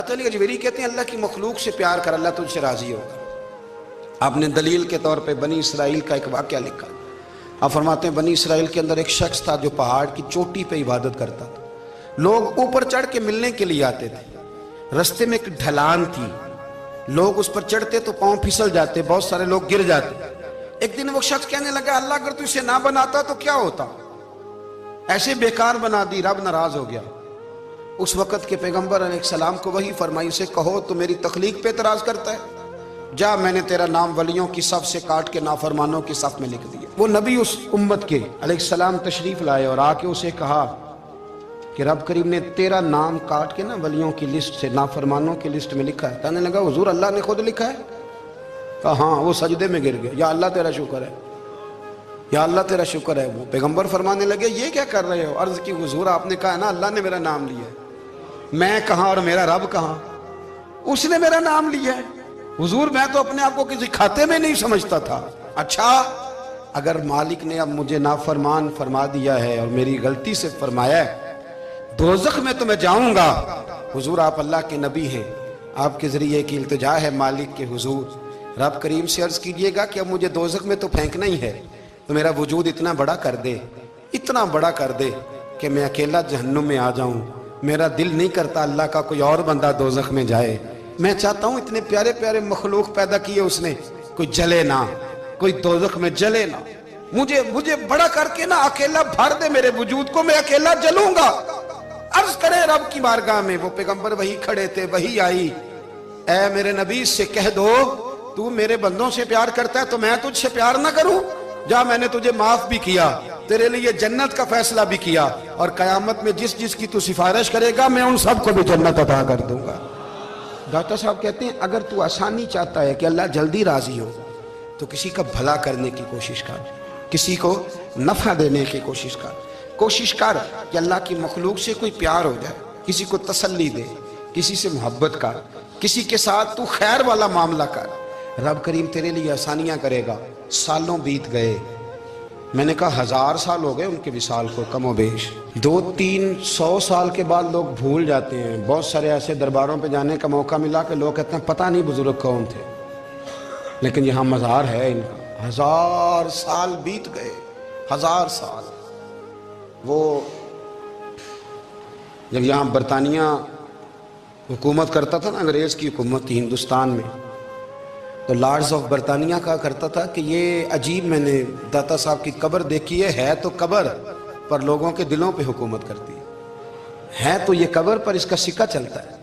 علی اجویری کہتے ہیں اللہ کی مخلوق سے پیار کر، اللہ تجھ سے راضی ہوگا۔ آپ نے دلیل کے طور پہ بنی اسرائیل کا ایک واقعہ لکھا۔ آپ فرماتے ہیں بنی اسرائیل کے اندر ایک شخص تھا جو پہاڑ کی چوٹی پہ عبادت کرتا تھا۔ لوگ اوپر چڑھ کے ملنے کے لیے آتے تھے۔ رستے میں ایک ڈھلان تھی، لوگ اس پر چڑھتے تو پاؤں پھسل جاتے، بہت سارے لوگ گر جاتے۔ ایک دن وہ شخص کہنے لگا اللہ اگر تو اسے نہ بناتا تو کیا ہوتا، ایسے بیکار بنا دی، رب ناراض ہو گیا۔ اس وقت کے پیغمبر علیہ السلام کو وہی فرمائی سے کہو تو میری تخلیق پہ اعتراض کرتا ہے، جا میں نے تیرا نام ولیوں کی صف سے کاٹ کے نافرمانوں کی صف میں لکھ دیا۔ وہ نبی اس امت کے علیہ السلام تشریف لائے اور آ کے اسے کہا کہ رب کریم نے تیرا نام کاٹ کے نا ولیوں کی لسٹ سے نافرمانوں کی لسٹ میں لکھا ہے۔ کہنے لگا حضور اللہ نے خود لکھا ہے؟ کہا ہاں۔ وہ سجدے میں گر گیا، یا اللہ تیرا شکر ہے، یا اللہ تیرا شکر ہے۔ وہ پیغمبر فرمانے لگے یہ کیا کر رہے ہو؟ عرض کی حضور آپ نے کہا نا اللہ نے میرا نام لیا ہے، میں کہاں اور میرا رب کہاں؟ اس نے میرا نام لیا ہے حضور، میں تو اپنے آپ کو کسی کھاتے میں نہیں سمجھتا تھا۔ اچھا اگر مالک نے اب مجھے نافرمان فرما دیا ہے اور میری غلطی سے فرمایا ہے دوزخ میں تو میں جاؤں گا۔ حضور آپ اللہ کے نبی ہیں، آپ کے ذریعے کی التجا ہے مالک کے حضور، رب کریم سے عرض کیجئے گا کہ اب مجھے دوزخ میں تو پھینکنا ہی ہے، تو میرا وجود اتنا بڑا کر دے، اتنا بڑا کر دے کہ میں اکیلا جہنم میں آ جاؤں۔ میرا دل نہیں کرتا اللہ کا کوئی اور بندہ دوزخ میں جائے، میں چاہتا ہوں اتنے پیارے پیارے مخلوق پیدا کیے اس نے، کوئی جلے نہ، کوئی دوزخ میں جلے نہ، مجھے بڑا کر کے نہ اکیلا بھر دے میرے وجود کو، میں اکیلا جلوں گا۔ عرض کرے رب کی بارگاہ میں، وہ پیغمبر وہی کھڑے تھے، وہی آئی، اے میرے نبی سے کہہ دو تو میرے بندوں سے پیار کرتا ہے تو میں تجھ سے پیار نہ کروں؟ جا میں نے تجھے معاف بھی کیا، تیرے لیے جنت کا فیصلہ بھی کیا، اور قیامت میں جس جس کی تو سفارش کرے گا میں ان سب کو بھی جنت عطا کر دوں گا۔ ڈاکٹر صاحب کہتے ہیں اگر تو آسانی چاہتا ہے کہ اللہ جلدی راضی ہو تو کسی کا بھلا کرنے کی کوشش کر، کسی کو نفع دینے کی کوشش کر کہ اللہ کی مخلوق سے کوئی پیار ہو جائے، کسی کو تسلی دے، کسی سے محبت کر، کسی کے ساتھ تو خیر والا معاملہ کر، رب کریم تیرے لیے آسانیاں کرے گا۔ سالوں بیت گئے، میں نے کہا 1000 سال ہو گئے ان کے وصال کو کم و بیش، 200-300 سال کے بعد لوگ بھول جاتے ہیں۔ بہت سارے ایسے درباروں پہ جانے کا موقع ملا کہ لوگ کہتے ہیں پتہ نہیں بزرگ کون تھے، لیکن یہاں مزار ہے ان کا۔ 1000 سال بیت گئے، 1000 سال۔ وہ جب یہاں برطانیہ حکومت کرتا تھا نا، انگریز کی حکومت تھی ہندوستان میں، تو لارڈز آف برطانیہ کہا کرتا تھا کہ یہ عجیب، میں نے داتا صاحب کی قبر دیکھی ہے تو قبر پر لوگوں کے دلوں پہ حکومت کرتی ہے تو یہ قبر پر اس کا سکہ چلتا ہے۔